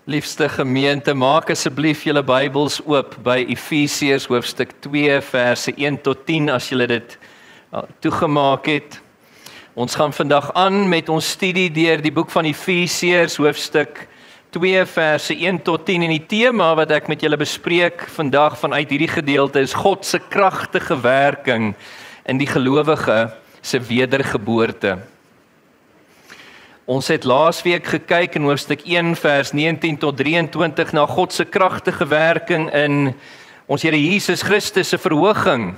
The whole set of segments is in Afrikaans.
Liefste gemeente, maak asseblief julle Bybels oop by Efesiërs hoofstuk 2 verse 1 tot 10 as julle dit toegemaak het. Ons gaan vandag aan met ons studie deur die boek van Efesiërs hoofstuk 2 verse 1 tot 10 en die tema wat ek met julle bespreek vandag vanuit hierdie gedeelte is God se kragtige werking in die gelowige se wedergeboorte. Ons het laasweek gekyk in hoofstuk 1 vers 19 tot 23 na God se kragtige werking in ons Here Jesus Christus se verhoging.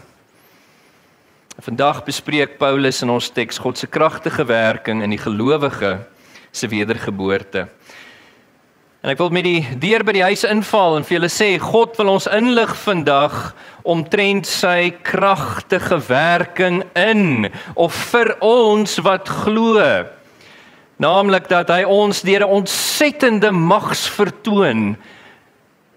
Vandag bespreek Paulus in ons teks God se kragtige werking in die gelowige se wedergeboorte. En ek wil met die deur by die huis inval en vir julle sê, God wil ons inlig vandag omtrent sy kragtige werking in of vir ons wat glo. Naamlik dat hy ons deur 'n ontsettende magsvertoon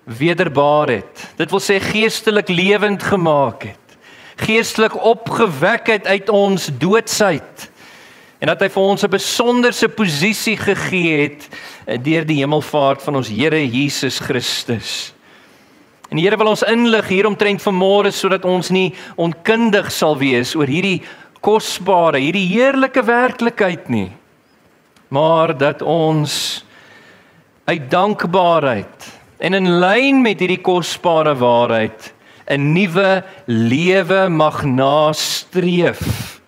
wederbaar het. Dit wil sê geestelik lewend gemaak het. Geestelik opgewek het uit ons doodsheid. En dat hy vir ons 'n besonderse posisie gegee het deur die hemelvaart van ons Here Jesus Christus. En die Here wil ons inlig hieromtrent vanmôre sodat ons nie onkundig sal wees oor hierdie kosbare, hierdie heerlike werklikheid nie. Maar dat ons uit dankbaarheid en in lyn met hierdie kosbare waarheid 'n nuwe lewe mag nastreef.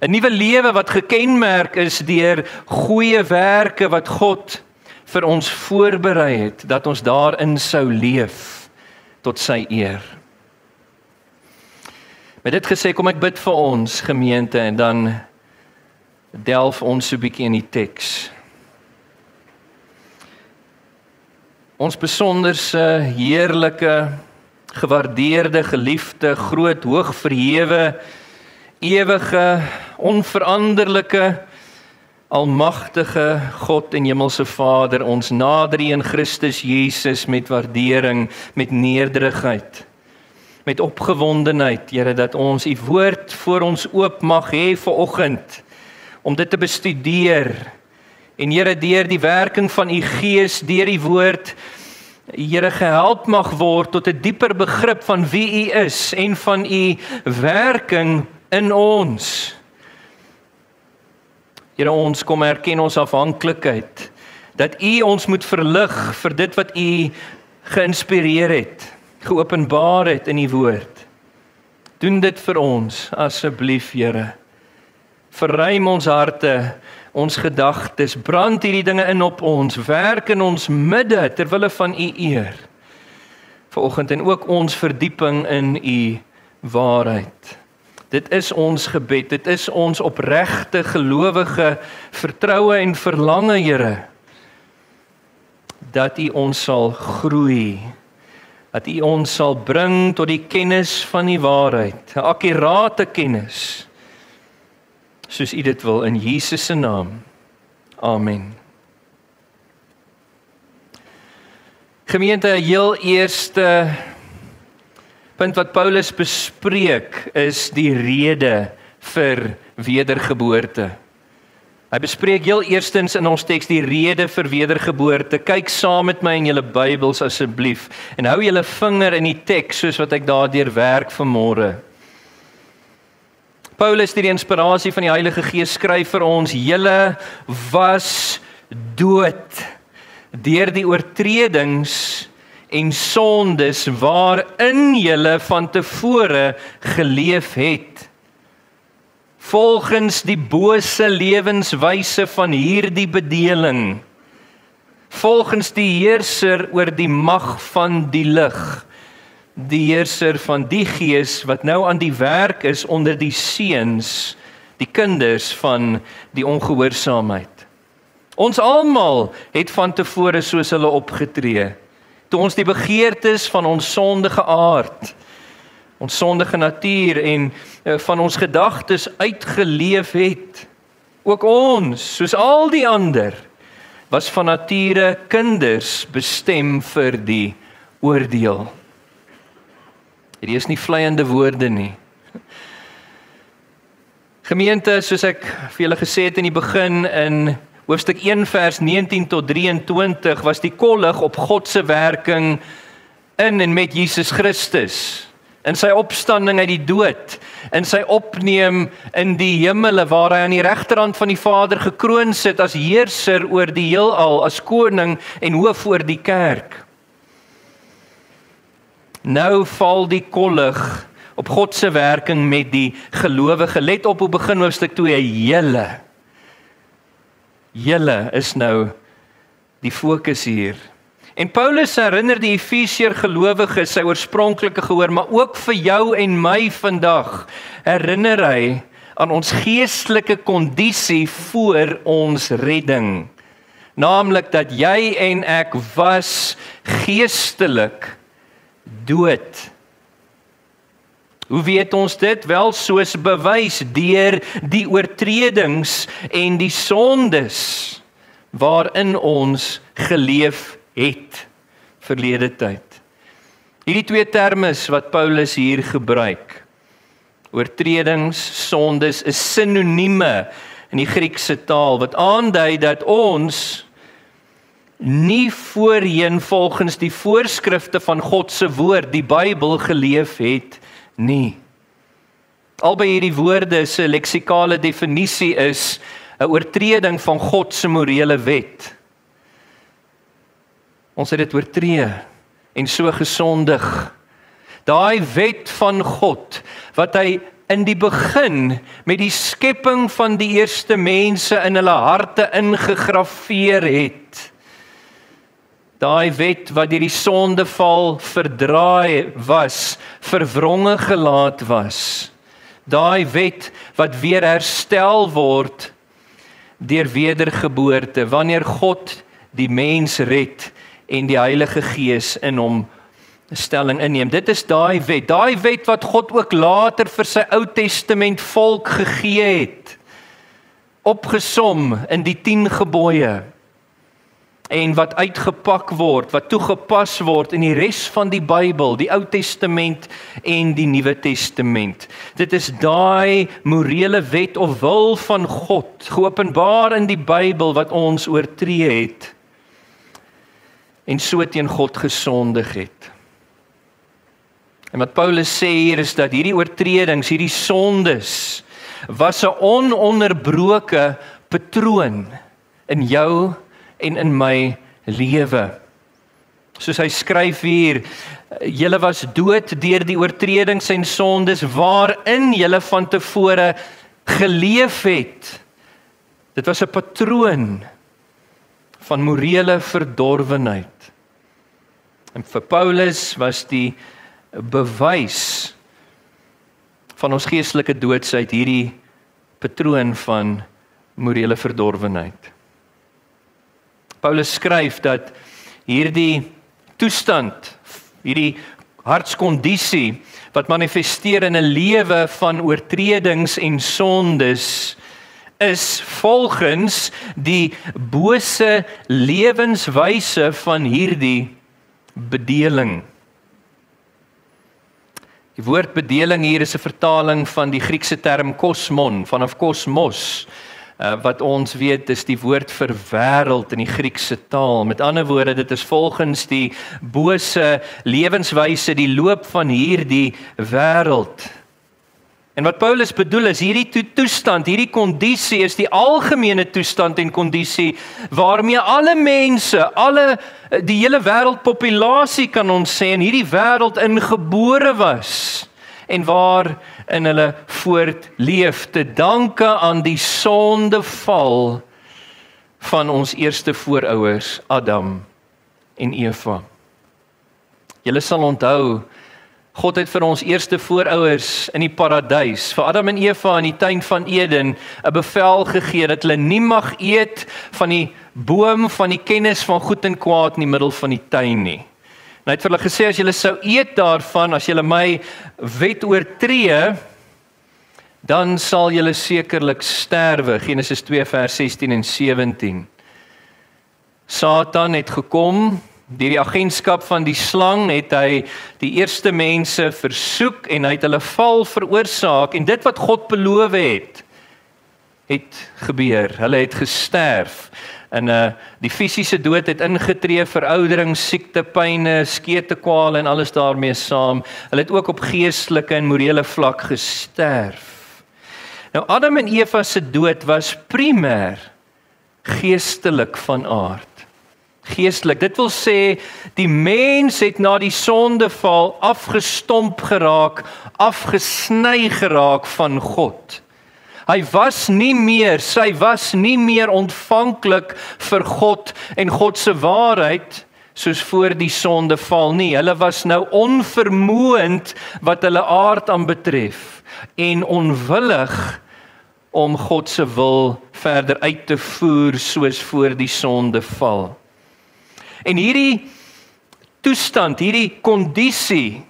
'n Nuwe lewe wat gekenmerk is deur goeie werke wat God vir ons voorberei het, dat ons daarin sou leef tot sy eer. Met dit gesê, kom ek bid vir ons gemeente en dan delf ons so 'n bietjie in die teks. Ons besonderse, heerlike, gewaardeerde, geliefde, groot, hoog verhewe, ewige, onveranderlike, almagtige God en hemelse Vader, ons nader in Christus Jesus met waardering, met nederigheid, met opgewondenheid, Here, dat ons u woord voor ons oop mag hê vanoggend, om dit te bestudeer, en Here, deur die werking van u Gees, deur die woord, Here, gehelp mag word tot 'n dieper begrip van wie u is, en van u werking in ons. Here, ons kom erken ons afhanklikheid, dat u ons moet verlig vir dit wat u geïnspireer het, geopenbaar het in u woord. Doen dit vir ons, asseblief, Here. Verruim ons harte, ons gedagtes, brand hierdie dinge in op ons, werk in ons midde, terwille van u eer. Vanoggend en ook ons verdieping in u waarheid. Dit is ons gebed, dit is ons opregte, gelowige vertroue en verlange, Here, dat u ons sal groei, dat u ons sal bring tot die kennis van die waarheid, 'n akkurate kennis, soos u dit wil, in Jesus se naam. Amen. Gemeente, heel eerste punt wat Paulus bespreek is die rede vir wedergeboorte. Hy bespreek heel eerstens in ons teks die rede vir wedergeboorte. Kyk saam met my in julle Bybels asseblief en hou julle vinger in die teks soos wat ek daardeur werk vanmôre. Paulus, deur die inspirasie van die Heilige Gees, skryf vir ons: julle was dood deur die oortredings en sondes waarin julle van tevore geleef het, volgens die bose lewenswyse van hierdie bedeling, volgens die heerser oor die mag van die lig, die heerser van die gees wat nou aan die werk is onder die seuns, die kinders van die ongehoorsaamheid. Ons almal het van tevore soos hulle opgetree, toe ons die begeertes van ons sondige aard, ons sondige natuur en van ons gedagtes uitgeleef het. Ook ons, soos al die ander, was van nature kinders bestem vir die oordeel. Hierdie is nie vleiende woorde nie. Gemeente, soos ek vir julle gesê het in die begin, in Hoofstuk 1 vers 19 tot 23 was die kollig op God se werking in en met Jesus Christus, in sy opstanding uit die dood, in sy opneem in die hemele, waar hy aan die regterhand van die Vader gekroon sit as heerser oor die heelal, as koning en hoof oor die kerk. Nou val die kollig op God se werking met die gelowige. Let op hoe begin hoofstuk 2, julle is nou die fokus hier. En Paulus herinner die Efesiër gelowiges sy oorspronklike gehoor, maar ook vir jou en my vandag herinner hy aan ons geestelike kondisie voor ons redding. Naamlik dat jy en ek was geestelik dood. Hoe weet ons dit? Wel, soos bewys deur die oortredings en die sondes waarin ons geleef het verlede tyd. Hierdie twee termes wat Paulus hier gebruik, oortredings, sondes, is sinonieme in die Griekse taal, wat aandui dat ons nie voorheen volgens die voorskrifte van God se woord, die Bybel, geleef het nie. Albei hierdie woorde se leksikale definisie is 'n oortreding van God se morele wet. Ons het dit oortree en so gesondig. Daai wet van God, wat hy in die begin met die skepping van die eerste mense in hulle harte ingegrafeer het. Daai wet wat deur die sondeval verdraai was, verwronge gelaat was. Daai wet wat weer herstel word deur wedergeboorte, wanneer God die mens red en die Heilige Gees in hom stelling inneem. Dit is daai wet wat God ook later vir sy Ou Testament volk gegee het, opgesom in die 10 gebooie, en wat uitgepak word, wat toegepas word in die res van die Bybel, die Ou Testament en die Nuwe Testament. Dit is daai morele wet of wil van God, geopenbaar in die Bybel, wat ons oortree het en so teen God gesondig het. En wat Paulus sê hier is dat hierdie oortredings, hierdie sondes, was 'n ononderbroke patroon in jou en in my lewe. Soos hy skryf hier, julle was dood deur die oortredings en sondes waarin julle van tevore geleef het. Dit was 'n patroon van morele verdorwenheid. En vir Paulus was die bewys van ons geestelike doodsheid hierdie patroon van morele verdorwenheid. Paulus skryf dat hierdie toestand, hierdie hartskondisie wat manifesteer in 'n lewe van oortredings en sondes, is volgens die bose lewenswyse van hierdie bedeling. Die woord bedeling hier is 'n vertaling van die Griekse term kosmon, vanaf kosmos, wat ons weet is die woord vir wêreld in die Griekse taal. Met ander woorde, dit is volgens die bose lewenswyse, die loop van hierdie wêreld. En wat Paulus bedoel is, hierdie toestand, hierdie kondisie is die algemene toestand en kondisie waarmee alle mense, die hele wêreldpopulasie kan ons sê, in hierdie wêreld ingebore was en waarin hulle voortleef, te danke aan die sondeval van ons eerste voorouers, Adam en Eva. Julle sal onthou, God het vir ons eerste voorouers in die paradys, vir Adam en Eva in die tuin van Eden, 'n bevel gegee dat hulle nie mag eet van die boom van die kennis van goed en kwaad in die middel van die tuin nie. En hy het vir hulle gesê, as julle sou eet daarvan, as julle my wet oortree, dan sal julle sekerlik sterwe. Genesis 2 vers 16 en 17. Satan het gekom, deur die agentskap van die slang het hy die eerste mense versoek en hy het hulle val veroorsaak, en dit wat God beloof het, het gebeur. Hulle het gesterf. En die fisiese dood het ingetree, veroudering, siekte, pyne, skeetekwale en alles daarmee saam. Hulle het ook op geestelike en morele vlak gesterf. Nou Adam en Eva se dood was primêr geestelik van aard. Geestelik, dit wil sê, die mens het na die sondeval afgestomp geraak, afgesny geraak van God. Sy was nie meer ontvanklik vir God en God se waarheid, soos voor die sondeval nie. Hulle was nou onvermoënd wat hulle aard aanbetref, en onwillig om God se wil verder uit te voer, soos voor die sondeval. En hierdie toestand, hierdie kondisie,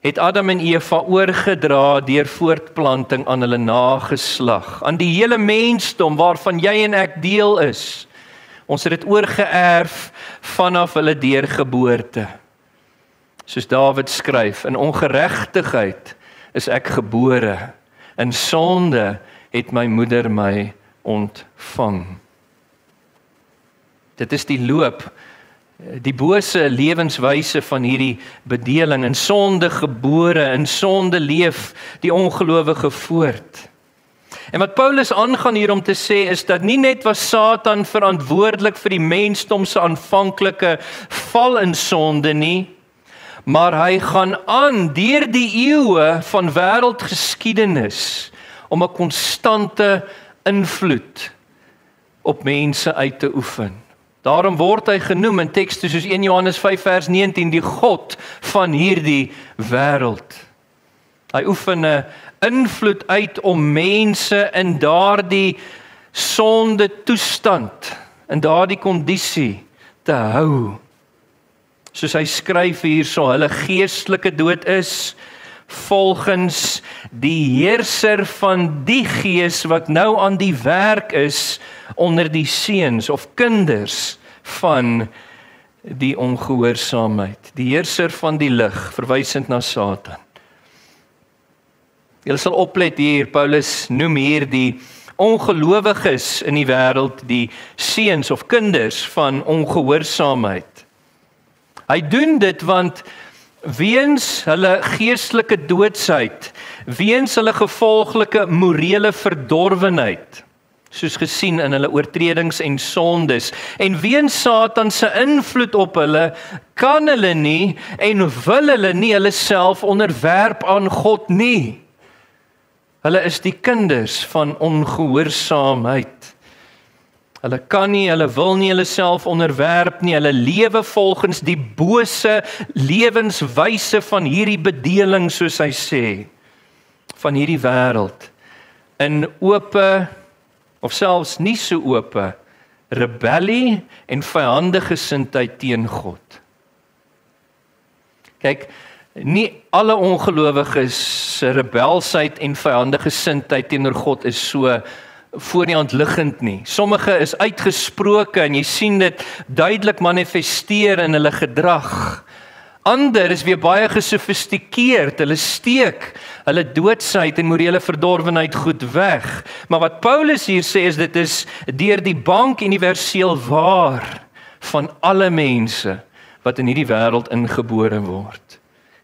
het Adam en Eva oorgedra deur voortplanting aan hulle nageslag, aan die hele mensdom waarvan jy en ek deel is. Ons het dit oorgeerf vanaf hulle deurgeboorte. Soos Dawid skryf, in ongeregtigheid is ek gebore, in sonde het my moeder my ontvang. Dit is die loop, die bose lewenswyse van hierdie bedeling, in sonde gebore, in sonde leef die ongelowige voort. En wat Paulus aangaan hier om te sê is dat nie net was Satan verantwoordelik vir die mensdom se aanvanklike val in sonde nie, maar hy gaan aan deur die eeue van wêreldgeskiedenis om 'n konstante invloed op mense uit te oefen. Daarom word hy genoem in tekste soos 1 Johannes 5 vers 19, die God van hierdie wêreld. Hy oefen 'n invloed uit om mense in daardie sonde toestand, in daardie kondisie te hou. Soos hy skryf hierso, hulle geestelike dood is volgens die heerser van die gees wat nou aan die werk is onder die seuns of kinders van die ongehoorsaamheid. Die heerser van die lig, verwysend na Satan. Julle sal oplet hier, Paulus noem hier die ongelowiges in die wêreld, die seuns of kinders van ongehoorsaamheid. Hy doen dit want weens hulle geestelike doodsheid, weens hulle gevolglike morele verdorwenheid, soos gesien in hulle oortredings en sondes, en weens Satan se invloed op hulle, kan hulle nie en wil hulle nie hulle self onderwerp aan God nie. Hulle is die kinders van ongehoorsaamheid. Hulle kan nie, hulle wil nie hulle self onderwerp nie, hulle lewe volgens die bose lewenswyse van hierdie bedeling, soos hy sê, van hierdie wêreld, in ope, of selfs nie so ope, rebellie en vyandige gesindheid teen God. Kyk, nie alle ongelowiges se rebelsheid en vyandige gesindheid teenoor God is so voor die hand liggend nie. Sommige is uitgesproke en jy sien dit duidelik manifesteer in hulle gedrag. Ander is weer baie gesofistikeerd, hulle steek hulle doodsheid en morele verdorwenheid goed weg. Maar wat Paulus hier sê is, dit is deur die bank universeel waar van alle mense wat in hierdie wêreld ingebore word.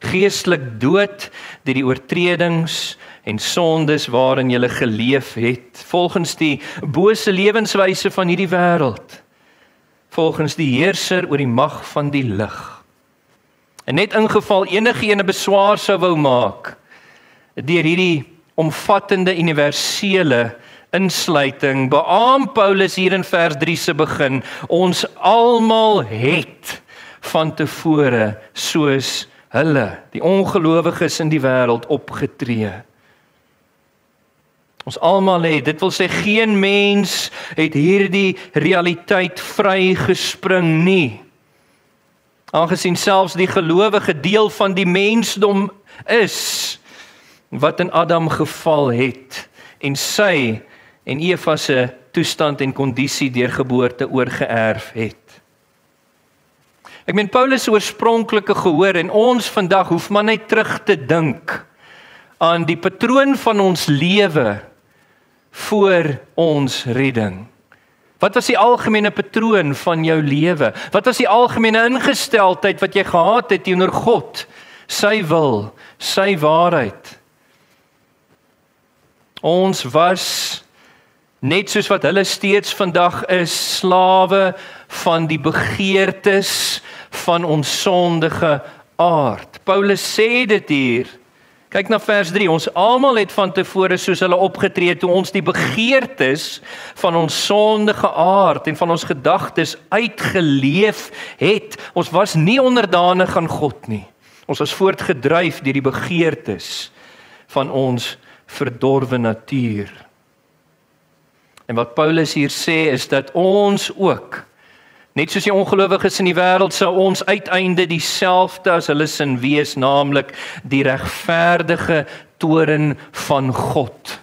Geestelik dood deur die oortredings en sondes waarin jy geleef het, volgens die bose lewenswyse van hierdie wêreld, volgens die heerser oor die mag van die lig. En net ingeval enige ene beswaar sou wou maak deur hierdie omvattende universele insluiting, beaam Paulus hier in vers 3 se begin, ons almal het van tevore soos hulle, die ongelowiges in die wêreld, opgetree. Ons almal het, dit wil sê geen mens het hierdie realiteit vrygespring nie. Aangesien selfs die gelowige deel van die mensdom is wat in Adam geval het en sy en Eva se toestand en kondisie deur geboorte oorgeerf het. Ek meen Paulus se oorspronklike gehoor en ons vandag hoef maar net terug te dink aan die patroon van ons lewe voor ons redding? Wat was die algemene patroon van jou lewe? Wat was die algemene ingesteldheid wat jy gehad het teenoor God, sy wil, sy waarheid? Ons was, net soos wat hulle steeds vandag is, slawe van die begeertes van ons sondige aard. Paulus sê dit hier. Kyk na vers 3, ons almal het van tevore soos hulle opgetree toe ons die begeertes van ons sondige aard en van ons gedagtes uitgeleef het. Ons was nie onderdanig aan God nie. Ons was voortgedryf deur die begeertes van ons verdorwe natuur. En wat Paulus hier sê is dat ons ook, net soos die ongelowiges in die wêreld, sou ons uiteinde dieselfde as hulle sin wees, naamlik die regverdige toorn van God,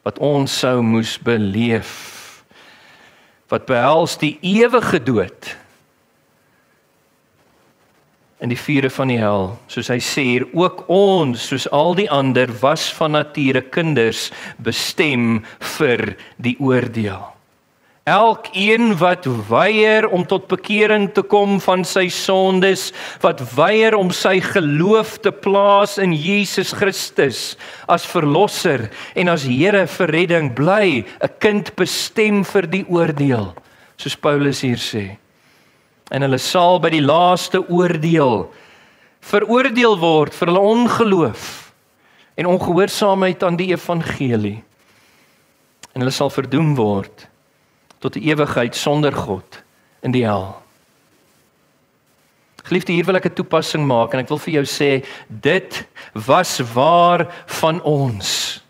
wat ons sou moes beleef, wat behels die ewige dood in die vure van die hel, soos hy sê hier, ook ons, soos al die ander, was van nature kinders, bestem vir die oordeel. Elkeen wat weier om tot bekering te kom van sy sondes, wat weier om sy geloof te plaas in Jesus Christus as verlosser en as Here vir redding, bly 'n kind bestem vir die oordeel, soos Paulus hier sê. En hulle sal by die laaste oordeel veroordeel word vir hulle ongeloof en ongehoorsaamheid aan die evangelie. En hulle sal verdoem word tot 'n ewigheid sonder God in die hel. Geliefde, hier wil ek 'n toepassing maak en ek wil vir jou sê, dit was waar van ons.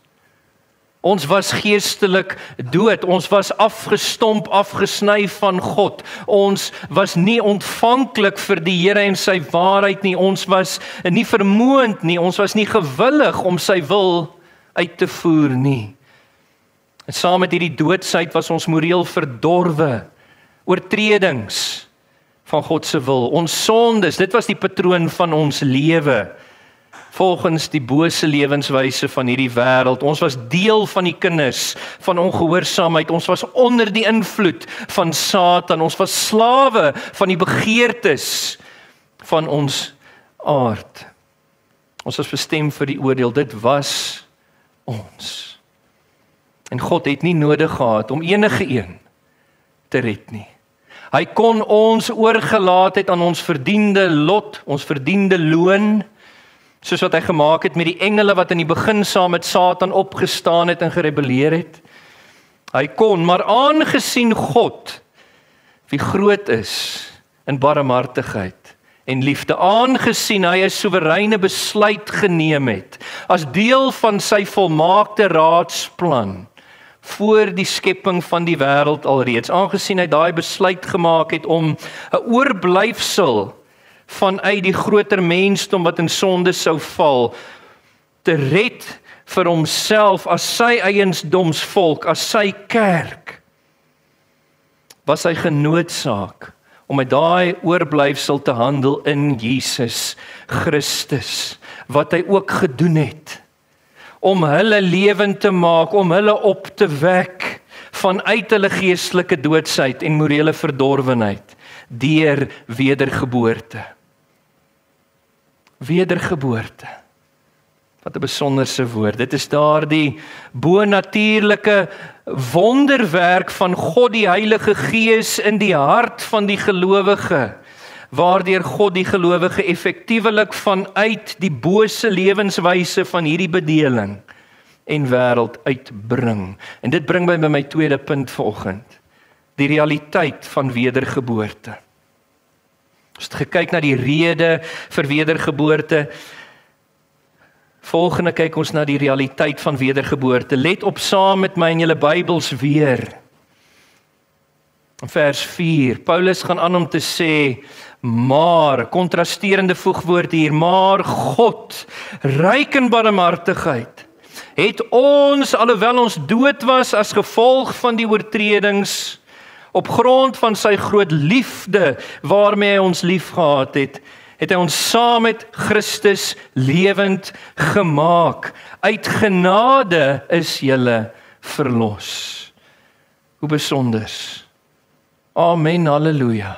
Ons was geestelik dood, ons was afgestomp, afgesny van God. Ons was nie ontvanklik vir die Here en sy waarheid nie. Ons was nie vermoënd nie, ons was nie gewillig om sy wil uit te voer nie. En saam met hierdie doodsheid was ons moreel verdorwe, oortredings van God se wil. Ons sondes, dit was die patroon van ons lewe, volgens die bose lewenswyse van hierdie wêreld. Ons was deel van die kinders van ongehoorsaamheid. Ons was onder die invloed van Satan. Ons was slawe van die begeertes van ons aard. Ons was bestem vir die oordeel. Dit was ons. En God het nie nodig gehad om enige een te red nie. Hy kon ons oorgelaat het aan ons verdiende lot, ons verdiende loon, soos wat hy gemaak het met die engele wat in die begin saam met Satan opgestaan het en gerebelleer het. Hy kon, maar aangesien God, wie groot is in barmhartigheid en liefde, aangesien hy 'n soewereine besluit geneem het, as deel van sy volmaakte raadsplan, voor die skepping van die wêreld alreeds, aangesien hy daai besluit gemaak het om 'n oorblyfsel vanuit die groter mensdom wat in sonde sou val, te red vir homself as sy eiendomsvolk, as sy kerk, was hy genoodsaak om met daai oorblyfsel te handel in Jesus Christus, wat hy ook gedoen het, om hulle lewend te maak, om hulle op te wek vanuit hulle geestelike doodsheid en morele verdorwenheid, deur wedergeboorte. Wedergeboorte. Wat 'n besonderse woord. Dit is daardie bonatuurlike wonderwerk van God die Heilige Gees in die hart van die gelowige, waardeur God die gelowige effektiewelik vanuit die bose lewenswyse van hierdie bedeling en wêreld uitbring. En dit bring my by my tweede punt vanoggend. Die realiteit van wedergeboorte. As jy kyk na die rede vir wedergeboorte, volgende kyk ons na die realiteit van wedergeboorte. Let op saam met my in julle Bybels weer. Vers 4, Paulus gaan aan om te sê, maar, kontrasterende voegwoord hier, maar God, ryk in barmhartigheid, het ons, alhoewel ons dood was as gevolg van die oortredings, op grond van sy groot liefde, waarmee hy ons liefgehad het, het hy ons saam met Christus lewend gemaak. Uit genade is julle verlos. Hoe besonders. Amen, halleluja.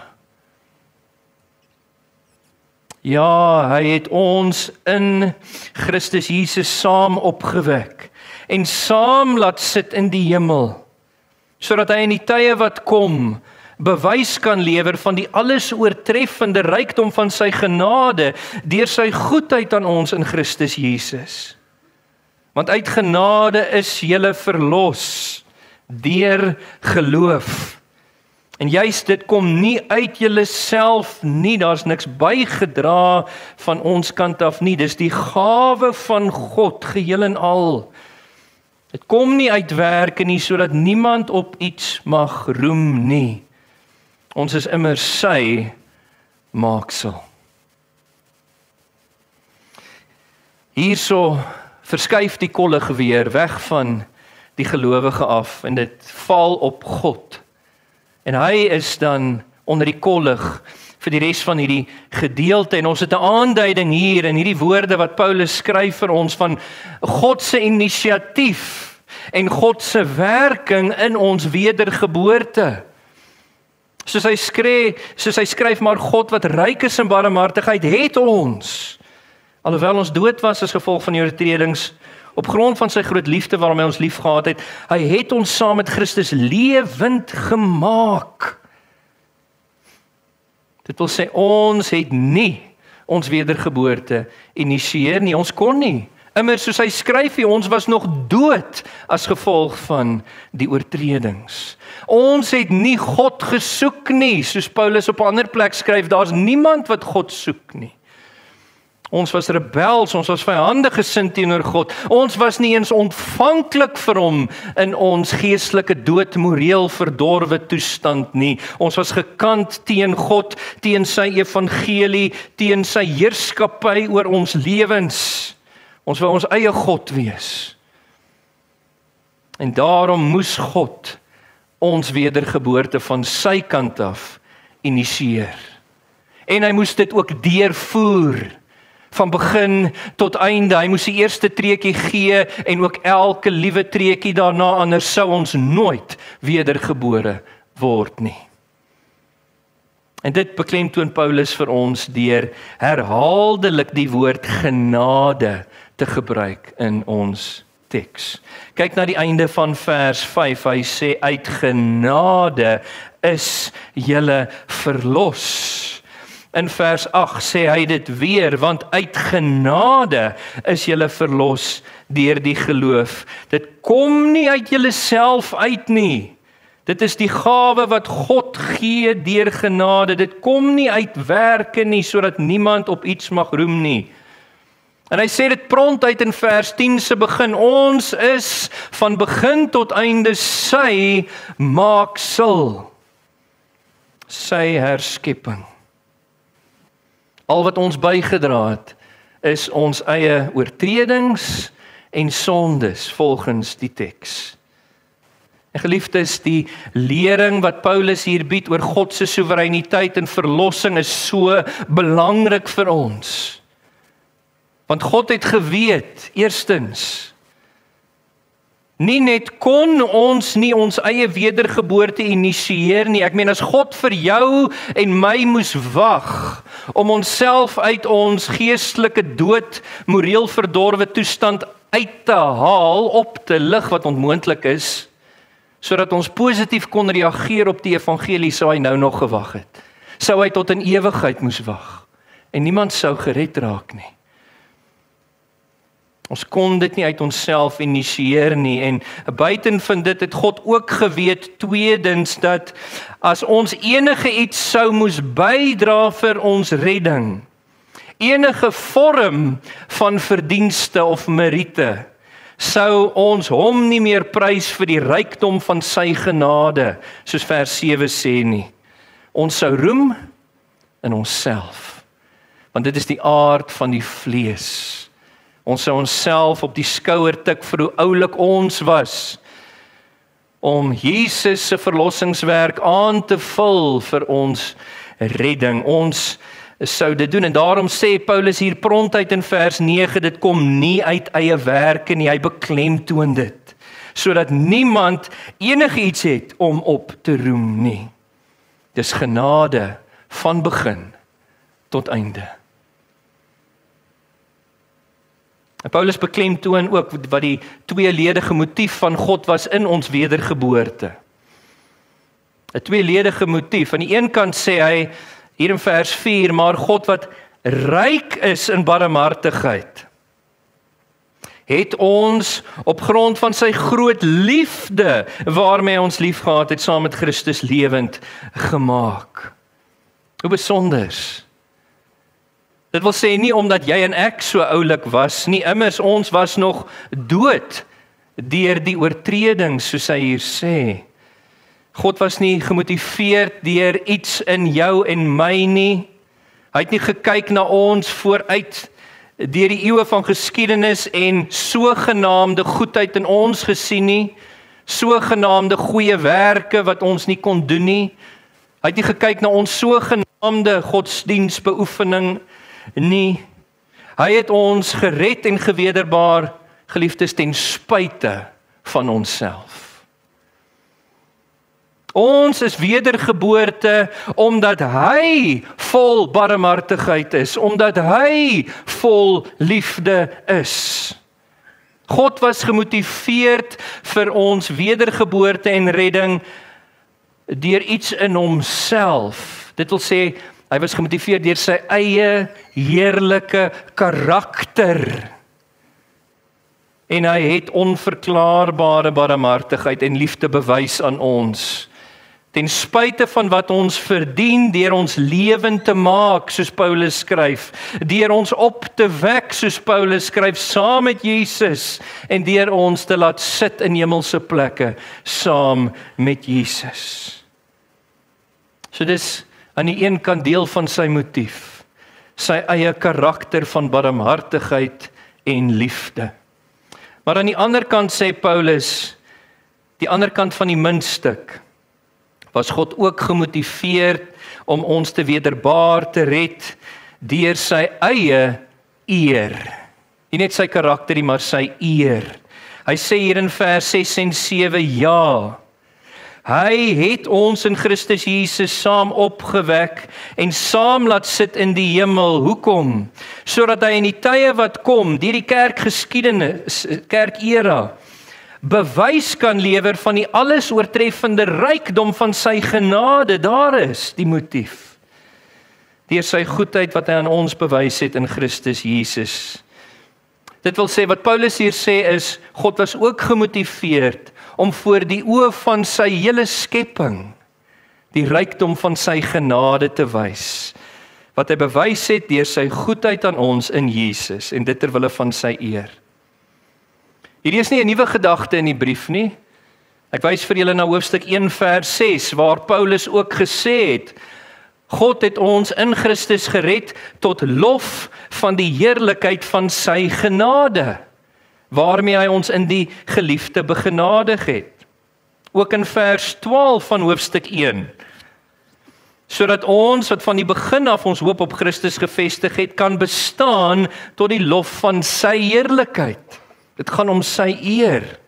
Ja, hy het ons in Christus Jesus saam opgewek en saam laat sit in die hemel, sodat hy in die tye wat kom bewys kan lewer van die alles oortreffende rykdom van sy genade deur sy goedheid aan ons in Christus Jesus. Want uit genade is julle verlos deur geloof. En juist dit kom nie uit julle self nie, daar's niks bygedra van ons kant af nie, dis die gawe van God geheel en al. Dit kom nie uit werke nie, sodat niemand op iets mag roem nie. Ons is immer sy maaksel. Hierso verskuif die kollig weer weg van die gelowige af en dit val op God. En hy is dan onder die kollig vir die res van hierdie gedeelte. En ons het 'n aanduiding hier in hierdie woorde wat Paulus skryf vir ons van God se inisiatief en God se werking in ons wedergeboorte. Soos hy skryf, maar God wat ryk is in barmhartigheid het ons, alhoewel ons dood was as gevolg van die oortredings, op grond van sy groot liefde waarom hy ons lief gehad het, hy het ons saam met Christus lewend gemaak. Dit wil sê, ons het nie ons wedergeboorte initieer nie, ons kon nie. Immer soos hy skryf hier, ons was nog dood as gevolg van die oortredings. Ons het nie God gesoek nie, soos Paulus op 'n ander plek skryf, daar's niemand wat God soek nie. Ons was rebels, ons was vyandig gesind teenoor God. Ons was nie eens ontvanklik vir hom in ons geestelike dood, moreel verdorwe toestand nie. Ons was gekant teen God, teen sy evangelie, teen sy heerskappy oor ons lewens. Ons wou ons eie God wees. En daarom moes God ons wedergeboorte van sy kant af initieer. En hy moes dit ook deurvoer. Van begin tot einde, hy moes die eerste treukie gee en ook elke liewe treukie daarna, anders sou ons nooit wedergebore word nie. En dit beklemtoon Paulus vir ons deur herhaaldelik die woord genade te gebruik in ons teks. Kyk na die einde van vers 5, hy sê uit genade is julle verlos. In vers 8 sê hy dit weer, want uit genade is julle verlos deur die geloof. Dit kom nie uit julle self uit nie. Dit is die gawe wat God gee deur genade. Dit kom nie uit werke nie, sodat niemand op iets mag roem nie. En hy sê dit prompt uit in vers 10 se begin, ons is van begin tot einde sy maaksel, sy herskepping. Al wat ons bygedra het, is ons eie oortredings en sondes volgens die teks. En geliefdes, die lering wat Paulus hier bied oor God se soewereiniteit en verlossing is so belangrik vir ons. Want God het geweet, eerstens, nie net kon ons nie ons eie wedergeboorte initieer nie. Ek meen, as God vir jou en my moes wag om onsself uit ons geestelike dood, moreel verdorwe toestand uit te haal, op te lig wat onmoontlik is, sodat ons positief kon reageer op die evangelie, sou hy nou nog gewag het. Sou hy tot in ewigheid moes wag en niemand sou gered raak nie. Ons kon dit nie uit onsself initieer nie, en buiten van dit het God ook geweet, tweedens, dat as ons enige iets sou moes bydra vir ons redding, enige vorm van verdienste of meriete, sou ons hom nie meer prys vir die rykdom van sy genade, soos vers 7 sê nie. Ons sou roem in onsself, want dit is die aard van die vlees. Ons sou onsself op die skouer tik vir hoe oulik ons was, om Jesus se verlossingswerk aan te vul vir ons redding. Ons sou dit doen, en daarom sê Paulus hier prompt uit in vers 9, dit kom nie uit eie werke nie, hy beklemtoon dit. sodat niemand enigiets het om op te roem nie. Dis genade van begin tot einde. En Paulus beklemtoon ook wat die tweeledige motief van God was in ons wedergeboorte. 'n tweeledige motief. Aan die een kant sê hy hier in vers 4, maar God wat ryk is in barmhartigheid, het ons op grond van sy groot liefde, waarmee ons liefgehad het, saam met Christus lewend gemaak. Hoe besonders. Dit wil sê nie omdat jy en ek so oulik was nie, immers ons was nog dood deur die oortreding, soos hy hier sê. God was nie gemotiveerd deur iets in jou en my nie. Hy het nie gekyk na ons vooruit deur die eeue van geskiedenis en sogenaamde goedheid in ons gesien nie, sogenaamde goeie werke wat ons nie kon doen nie. Hy het nie gekyk na ons sogenaamde godsdienstbeoefening nie. Hy het ons gered en gewederbaar, geliefdes, ten spyte van onsself. Ons is wedergeboorte omdat hy vol barmhartigheid is, omdat hy vol liefde is. God was gemotiveerd vir ons wedergeboorte en redding deur iets in homself. Dit wil sê, hy was gemotiveerd deur sy eie heerlike karakter. En hy het onverklaarbare barmhartigheid en liefde bewys aan ons. Ten spyte van wat ons verdien, deur ons lewend te maak, soos Paulus skryf, deur ons op te wek, soos Paulus skryf, saam met Jesus, en deur ons te laat sit in hemelse plekke, saam met Jesus. So dis aan die een kant deel van sy motief, sy eie karakter van barmhartigheid en liefde. Maar aan die ander kant sê Paulus, die ander kant van die muntstuk, was God ook gemotiveerd om ons te wederbaar te red deur sy eie eer. Nie net sy karakter nie, maar sy eer. Hy sê hier in vers 6 en 7, ja, hy het ons in Christus Jesus saam opgewek en saam laat sit in die hemel. Hoekom? Sodat hy in die tye wat kom, deur die kerkgeskiedenis, kerkera, bewys kan lewer van die alles oortreffende rykdom van sy genade. Daar is die motief. Deur sy goedheid wat hy aan ons bewys het in Christus Jesus. Dit wil sê, wat Paulus hier sê is, God was ook gemotiveerd om voor die oë van sy hele skepping die rykdom van sy genade te wys. Wat hy bewys het deur sy goedheid aan ons in Jesus, en dit ter wille van sy eer. Hierdie is nie 'n nuwe gedagte in die brief nie. Ek wys vir julle na hoofstuk 1 vers 6, waar Paulus ook gesê het, God het ons in Christus gered tot lof van die heerlikheid van sy genade, waarmee hy ons in die geliefde begenadig het. Ook in vers 12 van hoofstuk 1, sodat ons wat van die begin af ons hoop op Christus gevestig het, kan bestaan tot die lof van sy heerlikheid. Dit gaan om sy eer.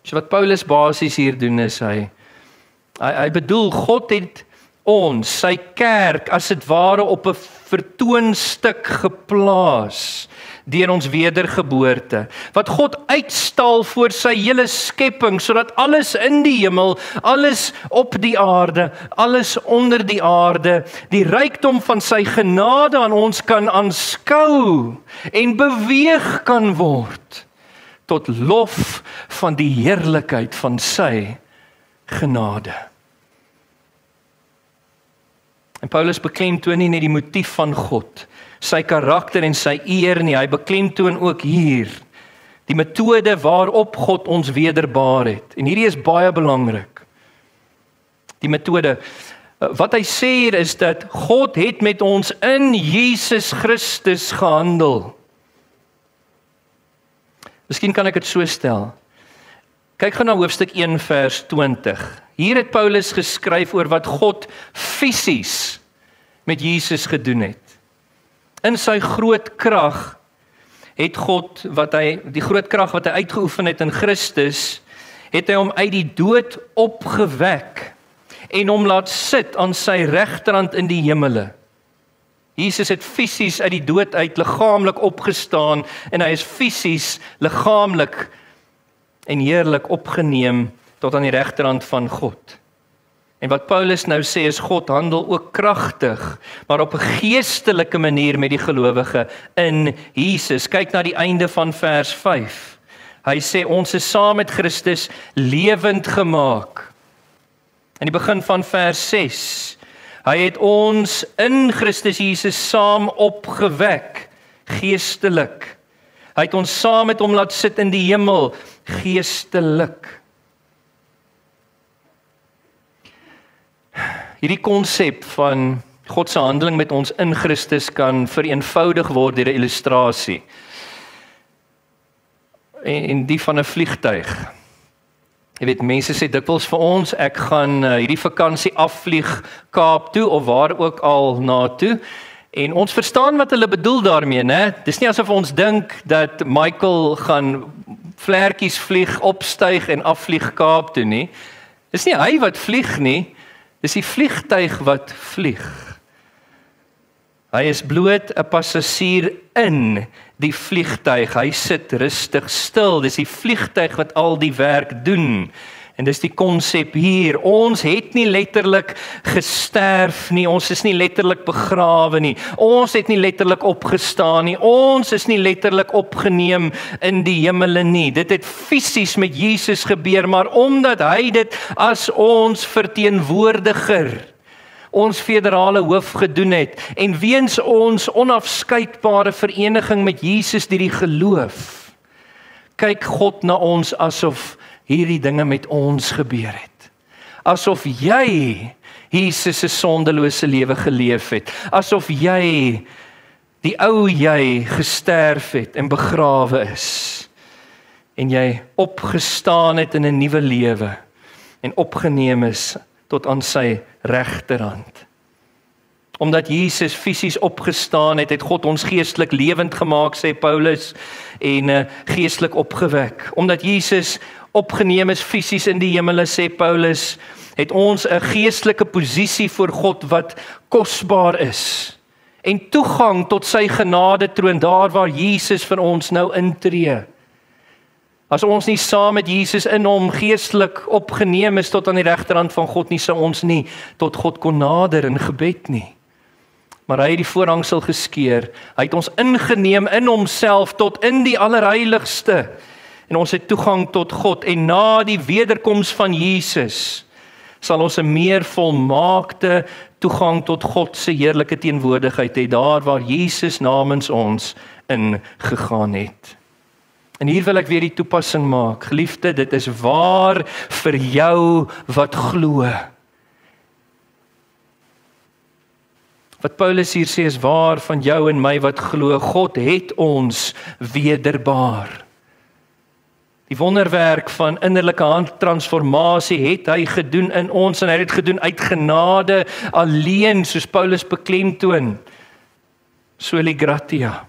So wat Paulus basies hier doen is, hy bedoel, God het ons, sy kerk, as dit ware op 'n vertoonstuk geplaas, deur ons wedergeboorte, wat God uitstal voor sy hele skepping, sodat alles in die hemel, alles op die aarde, alles onder die aarde, die rykdom van sy genade aan ons kan aanskou en beweeg kan word tot lof van die heerlikheid van sy genade. En Paulus beklemtoon nie net die motief van God, sy karakter en sy eer nie, hy beklemtoon ook hier die metode waarop God ons wederbaar het. En hierdie is baie belangrik. Die metode, wat hy sê hier is dat God het met ons in Jesus Christus gehandel. Miskien kan ek dit so stel. Kyk gou na hoofstuk 1 vers 20. Hier het Paulus geskryf oor wat God fisies met Jesus gedoen het. In sy groot krag het God, die groot krag wat hy uitgeoefen het in Christus, het hy hom uit die dood opgewek en hom laat sit aan sy regterhand in die hemele. Jesus het fisies uit die dood uit liggaamlik opgestaan en hy is fisies, liggaamlik en heerlik opgeneem tot aan die regterhand van God. En wat Paulus nou sê is God handel ook kragtig, maar op 'n geestelike manier met die gelowige in Jesus. Kyk na die einde van vers 5. Hy sê ons is saam met Christus lewend gemaak. In die begin van vers 6. Hy het ons in Christus Jesus saam opgewek, geestelik. Hy het ons saam met hom laat sit in die hemel, geestelik. Hierdie konsep van God se handeling met ons in Christus kan vereenvoudig word deur 'n illustrasie. En die van 'n vliegtuig. Jy weet, mense sê dikwels vir ons, ek gaan hierdie vakansie afvlieg Kaap toe of waar ook al na toe. En ons verstaan wat hulle bedoel daarmee, né? Dis nie asof ons dink dat Michael gaan vlekkies vlieg, opstyg en afvlieg Kaap toe nie. Dis nie hy wat vlieg nie, dis die vliegtuig wat vlieg. Hy is bloot 'n passasier in die vliegtuig. Hy sit rustig stil. Dis die vliegtuig wat al die werk doen. En dis die konsep hier. Ons het nie letterlik gesterf nie. Ons is nie letterlik begrawe nie. Ons het nie letterlik opgestaan nie. Ons is nie letterlik opgeneem in die hemele nie. Dit het fisies met Jesus gebeur, maar omdat hy dit as ons verteenwoordiger, ons federale hoof gedoen het, en weens ons onafskeidbare vereniging met Jesus deur die geloof, kyk God na ons asof hierdie dinge met ons gebeur het. Asof jy Jesus se sondelose lewe geleef het. Asof jy, die ou jy, gesterf het en begrawe is. En jy opgestaan het in 'n nuwe lewe en opgeneem is tot aan sy regterhand. Omdat Jesus fisies opgestaan het, het God ons geestelik lewend gemaak, sê Paulus, en geestelik opgewek. Omdat Jesus opgeneem is fisies in die hemele, sê Paulus, het ons 'n geestelike posisie voor God wat kosbaar is. En toegang tot sy genade troon, daar waar Jesus vir ons nou intree. As ons nie saam met Jesus in hom geestelik opgeneem is tot aan die regterhand van God nie, sou ons nie tot God kon nader in gebed nie. Maar hy het die voorhangsel geskeur. Hy het ons ingeneem in homself tot in die allerheiligste. En ons het toegang tot God. En na die wederkoms van Jesus sal ons 'n meer volmaakte toegang tot God se heerlike teenwoordigheid hê, daar waar Jesus namens ons ingegaan het. En hier wil ek weer die toepassing maak. Geliefde, dit is waar vir jou wat glo. Wat Paulus hier sê is waar van jou en my wat glo. God het ons wederbaar. Die wonderwerk van innerlike handtransformasie het hy gedoen in ons, en hy het gedoen uit genade alleen, soos Paulus beklemtoon. Soli gratia.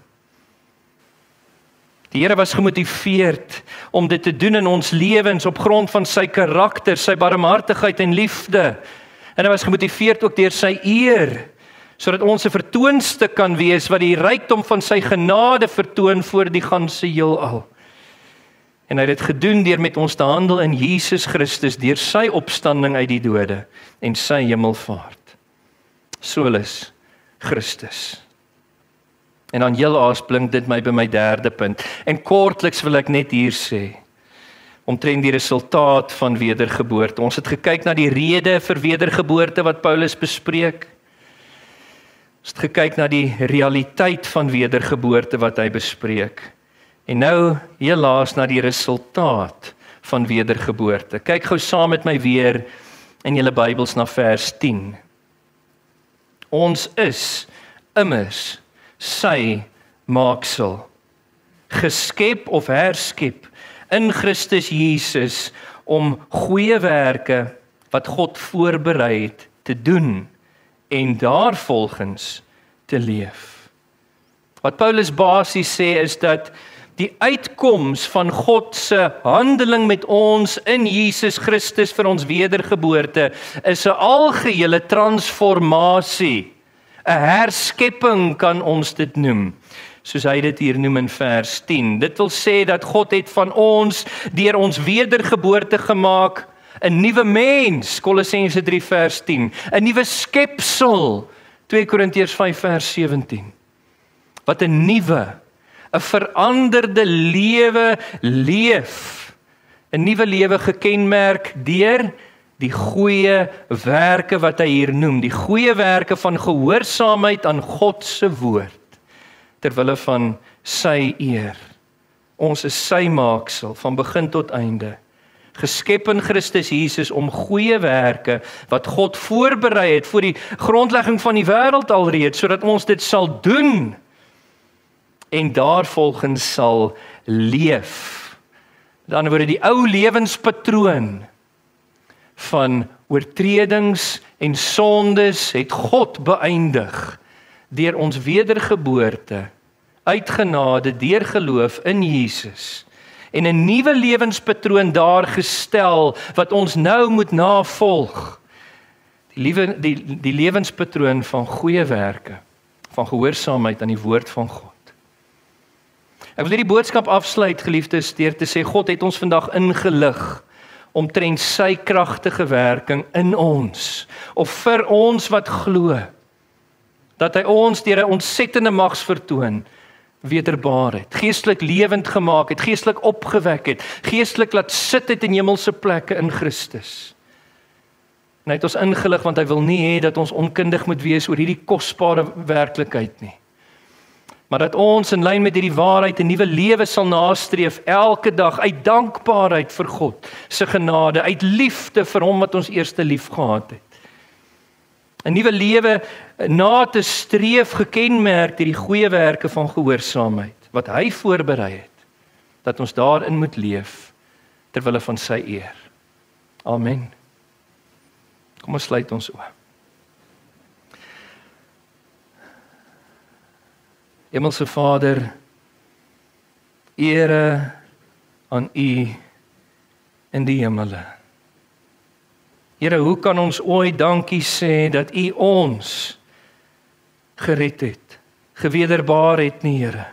Die Here was gemotiveerd om dit te doen in ons lewens op grond van sy karakter, sy barmhartigheid en liefde. En hy was gemotiveerd ook deur sy eer, sodat ons 'n vertoonstuk kan wees wat die rykdom van sy genade vertoon voor die ganse heelal. En hy het dit gedoen deur met ons te handel in Jesus Christus, deur sy opstanding uit die dode en sy hemelvaart. Solus Christus. En dan heel aas blink dit my by my derde punt. En kortliks wil ek net hier sê, omtrent die resultaat van wedergeboorte. Ons het gekyk na die rede vir wedergeboorte wat Paulus bespreek. Ons het gekyk na die realiteit van wedergeboorte wat hy bespreek. En nou helaas na die resultaat van wedergeboorte. Kyk gou saam met my weer in julle Bybels na vers 10. Ons is immers sy maaksel, geskep of herskep in Christus Jesus om goeie werke wat God voorberei het te doen en daarvolgens te leef. Wat Paulus basies sê is dat die uitkoms van God se handeling met ons in Jesus Christus vir ons wedergeboorte is 'n algehele transformasie. 'n Herskepping kan ons dit noem, soos hy dit hier noem in vers 10. Dit wil sê dat God het van ons deur ons wedergeboorte gemaak 'n nuwe mens, Kolossense 3 vers 10, 'n nuwe skepsel, 2 Korintiërs 5 vers 17. Wat 'n nuwe, 'n veranderde lewe leef. 'n Nuwe lewe gekenmerk deur die goeie werke wat hy hier noem, die goeie werke van gehoorsaamheid aan God se woord, terwille van sy eer. Ons is sy maaksel van begin tot einde, geskep in Christus Jesus om goeie werke wat God voorberei het voor die grondlegging van die wêreld alreeds, sodat ons dit sal doen en daarvolgens sal leef. Met ander woorde, die ou lewenspatroon van oortredings en sondes het God beëindig deur ons wedergeboorte uit genade deur geloof in Jesus en 'n nuwe lewenspatroon daar gestel wat ons nou moet navolg. Die lewenspatroon van goeie werke, van gehoorsaamheid aan die woord van God. Ek wil hierdie boodskap afsluit, geliefdes, deur te sê God het ons vandag ingelig omtrent sy kragtige werking in ons, of vir ons wat glo, dat hy ons deur 'n ontsettende magsvertoon wederbaar het, geestelik lewend gemaak het, geestelik opgewek het, geestelik laat sit het in hemelse plekke in Christus. En hy het ons ingelig want hy wil nie hê dat ons onkundig moet wees oor hierdie kosbare werklikheid nie. Maar dat ons in lyn met hierdie waarheid 'n nuwe lewe sal nastreef elke dag uit dankbaarheid vir God se genade, uit liefde vir hom wat ons eerste lief gehad het. 'n Nuwe lewe na te streef gekenmerk deur die goeie werke van gehoorsaamheid wat hy voorberei het, dat ons daarin moet leef ter wille van sy eer. Amen. Kom ons sluit ons oë. Hemelse Vader, ere aan U in die hemele. Here, hoe kan ons ooit dankie sê dat U ons gered het, gewederbaar het nie, Here.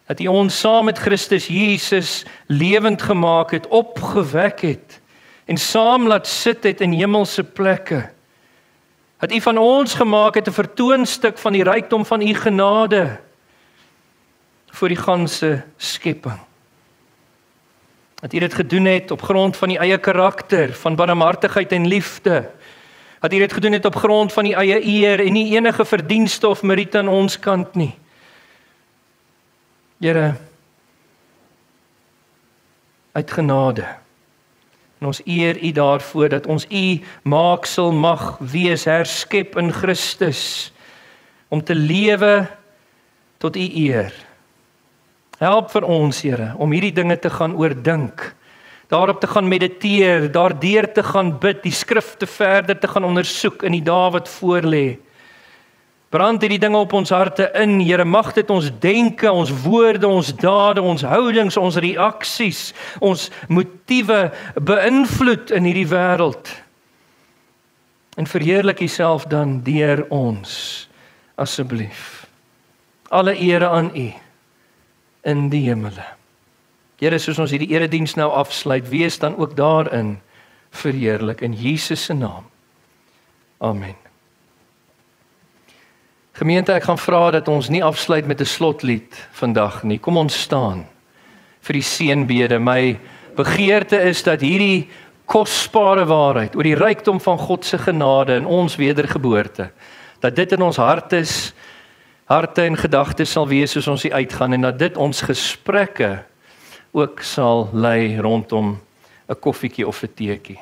Dat U ons saam met Christus Jesus lewend gemaak het, opgewek het en saam laat sit het in hemelse plekke. Dat U van ons gemaak het 'n vertoonstuk van die rykdom van U genade vir die ganse skepping. Dat U dit gedoen het op grond van U eie karakter, van barmhartigheid en liefde. Dat U dit gedoen het op grond van U eie eer en nie enige verdienste of meriete aan ons kant nie. Here, uit genade. En ons eer U daarvoor dat ons U maaksel mag wees, herskep in Christus, om te lewe tot U eer. Help vir ons, Here, om hierdie dinge te gaan oordink, daarop te gaan mediteer, daardeur te gaan bid, die skrifte verder te gaan ondersoek in die dae wat voorlê. Brand hierdie dinge op ons harte in, Here, mag dit ons denke, ons woorde, ons dade, ons houdings, ons reaksies, ons motiewe beïnvloed in hierdie wêreld. En verheerlik U self dan deur ons, asseblief. Alle ere aan U in die hemele. Here, soos ons hierdie erediens nou afsluit, wees dan ook daarin verheerlik in Jesus se naam. Amen. Gemeente, ek gaan vra dat ons nie afsluit met 'n slotlied vandag nie. Kom ons staan vir die seënbede. My begeerte is dat hierdie kosbare waarheid oor die rykdom van God se genade in ons wedergeboorte, dat dit in ons harte en gedagtes sal wees soos ons hier uitgaan en dat dit ons gesprekke ook sal lei rondom 'n koffietjie of 'n teetjie.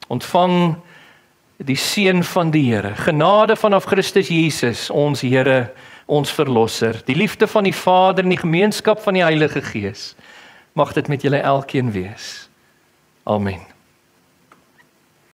Ontvang die seën van die Here, genade vanaf Christus Jesus, ons Here, ons Verlosser, die liefde van die Vader en die gemeenskap van die Heilige Gees. Mag dit met julle elkeen wees. Amen.